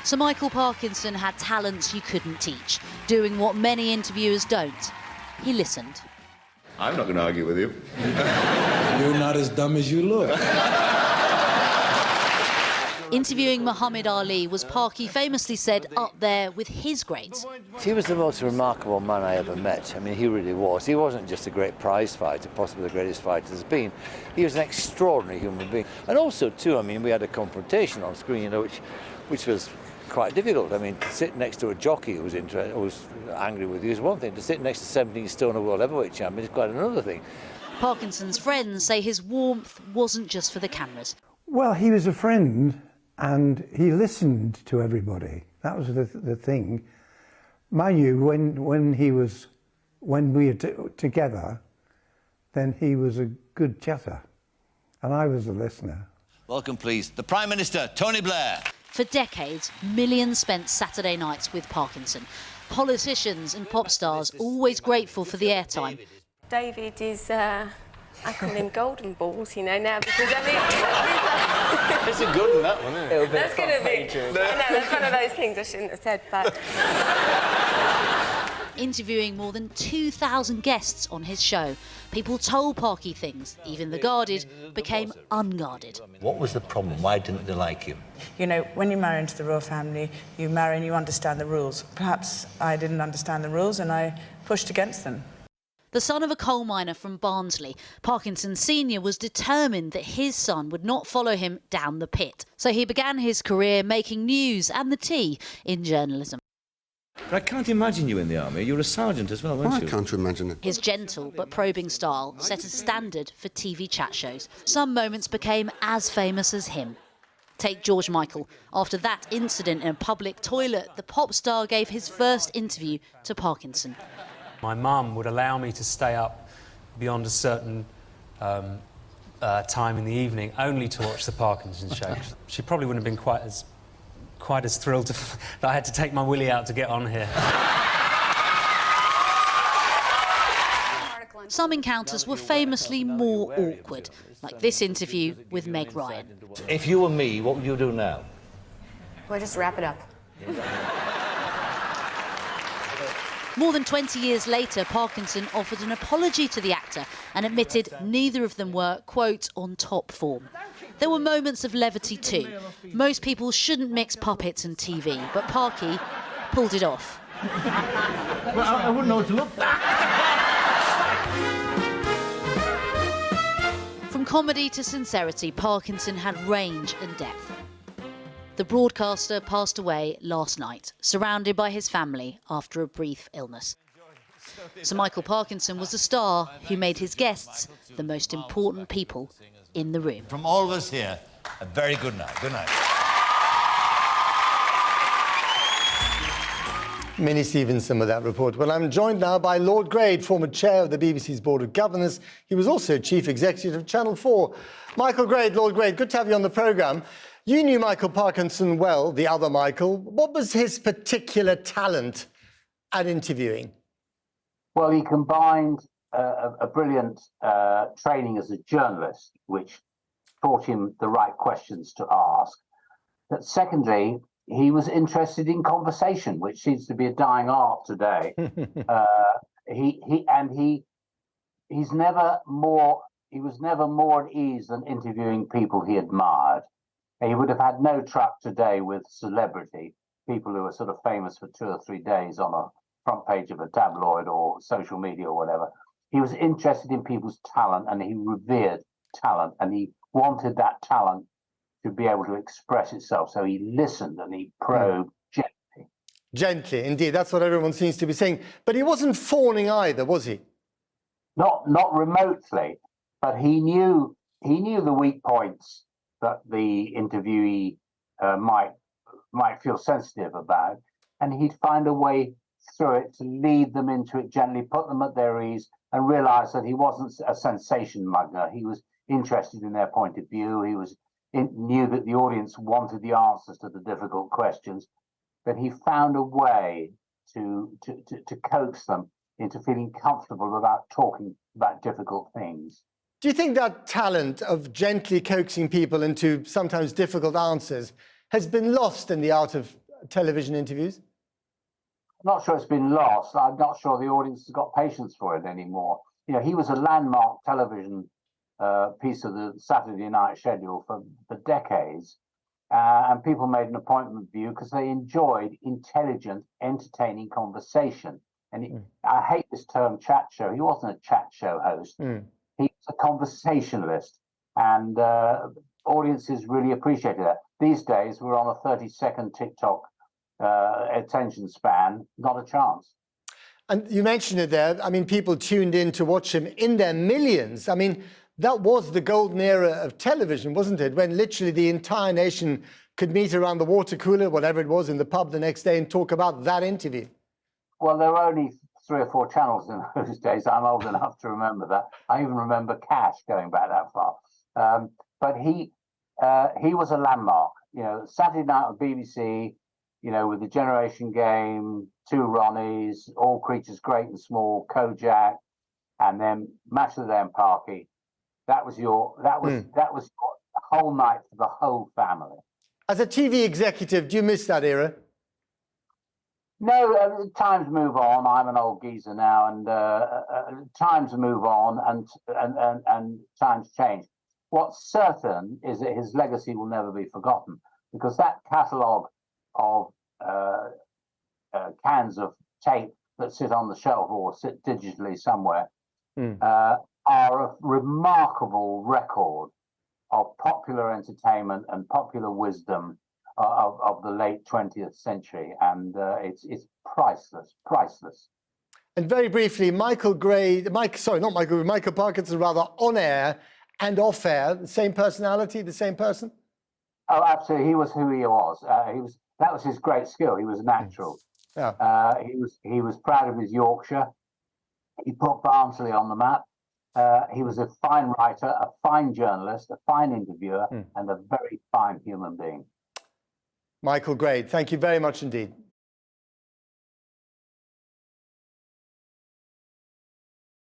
Sir Michael Parkinson had talents you couldn't teach, doing what many interviewers don't. He listened. I'm not going to argue with you. You're not as dumb as you look. Interviewing Muhammad Ali was, Parky famously said, up there with his greats. He was the most remarkable man I ever met. I mean, he really was. He wasn't just a great prize fighter, possibly the greatest fighter there's been. He was an extraordinary human being. And also, too, I mean, we had a confrontation on screen, you know, which was quite difficult. I mean, to sit next to a jockey who was angry with you is one thing. To sit next to 17 stone world heavyweight champion is quite another thing. Parkinson's friends say his warmth wasn't just for the cameras. Well, he was a friend and he listened to everybody. That was the thing. Mind you, when we were together, then he was a good chatter and I was a listener. Welcome, please, the Prime Minister, Tony Blair. For decades, millions spent Saturday nights with Parkinson. Politicians and pop stars always grateful for the airtime. David is, I call him golden balls, you know, now, because I mean... It's a good one, that one, isn't it? That's going to be... I know, that's one of those things I shouldn't have said, but... Interviewing more than 2,000 guests on his show, people told Parky things. Even the guarded became unguarded. What was the problem? Why didn't they like him? You know, when you marry into the royal family, you marry and you understand the rules. Perhaps I didn't understand the rules and I pushed against them. The son of a coal miner from Barnsley, Parkinson Sr. was determined that his son would not follow him down the pit. So he began his career making news and the tea in journalism. But I can't imagine you in the army. You were a sergeant as well, weren't you? I can't imagine it. His gentle but probing style set a standard for TV chat shows. Some moments became as famous as him. Take George Michael. After that incident in a public toilet, the pop star gave his first interview to Parkinson. My mum would allow me to stay up beyond a certain time in the evening only to watch the Parkinson show. She probably wouldn't have been quite as thrilled that I had to take my willy out to get on here. Some encounters were famously more awkward, like this interview with Meg Ryan. If you were me, what would you do now? Well, just wrap it up. More than 20 years later, Parkinson offered an apology to the actor and admitted neither of them were, quote, on top form. There were moments of levity too. Most people shouldn't mix puppets and TV, but Parky pulled it off. Well, I wouldn't know what to look. From comedy to sincerity, Parkinson had range and depth. The broadcaster passed away last night, surrounded by his family after a brief illness. Sir Michael Parkinson was a star who made his guests the most important people in the room. From all of us here, a very good night. Good night. Minnie Stevenson with that report. Well, I'm joined now by Lord Grade, former chair of the BBC's Board of Governors. He was also chief executive of Channel 4. Michael Grade, Lord Grade, good to have you on the programme. You knew Michael Parkinson well, the other Michael. What was his particular talent at interviewing? Well, he combined a brilliant training as a journalist, which taught him the right questions to ask. But secondly, he was interested in conversation, which seems to be a dying art today. He was never more at ease than interviewing people he admired. He would have had no truck today with celebrity, people who are sort of famous for 2 or 3 days on a front page of a tabloid or social media or whatever. He was interested in people's talent and he revered talent and he wanted that talent to be able to express itself. So he listened and he probed gently. Gently, indeed. That's what everyone seems to be saying. But he wasn't fawning either, was he? Not remotely, but he knew the weak points that the interviewee might feel sensitive about, and he'd find a way through it to lead them into it gently, put them at their ease, and realise that he wasn't a sensation monger. He was interested in their point of view. He knew that the audience wanted the answers to the difficult questions, but he found a way to coax them into feeling comfortable about talking about difficult things. Do you think that talent of gently coaxing people into sometimes difficult answers has been lost in the art of television interviews? I'm not sure it's been lost. I'm not sure the audience has got patience for it anymore. You know, he was a landmark television piece of the Saturday night schedule for decades. And people made an appointment view because they enjoyed intelligent, entertaining conversation. And I hate this term chat show. He wasn't a chat show host. He was a conversationalist. And audiences really appreciated that. These days, we're on a 30-second TikTok attention span. Not a chance. And you mentioned it there. I mean, people tuned in to watch him in their millions. I mean, that was the golden era of television, wasn't it? When literally the entire nation could meet around the water cooler, whatever it was, in the pub the next day and talk about that interview. Well, there were only 3 or 4 channels in those days. I'm old enough to remember that. I even remember Cash going back that far. But he was a landmark. You know, Saturday night on BBC, you know, with the Generation Game, 2 Ronnies, All Creatures Great and Small, Kojak, and then Match of the Day and Parky. That was your whole night for the whole family. As a TV executive, do you miss that era? No, times move on. I'm an old geezer now, and times move on, and times change. What's certain is that his legacy will never be forgotten, because that catalogue of cans of tape that sit on the shelf or sit digitally somewhere are a remarkable record of popular entertainment and popular wisdom of the late 20th century, and it's priceless. And very briefly, Michael Parkinson, rather, on air and off air, the same personality, the same person? Oh, absolutely. He was who he was. That was his great skill. He was natural. Yeah. He was proud of his Yorkshire. He put Barnsley on the map. He was a fine writer, a fine journalist, a fine interviewer, and a very fine human being. Michael Grade, thank you very much indeed.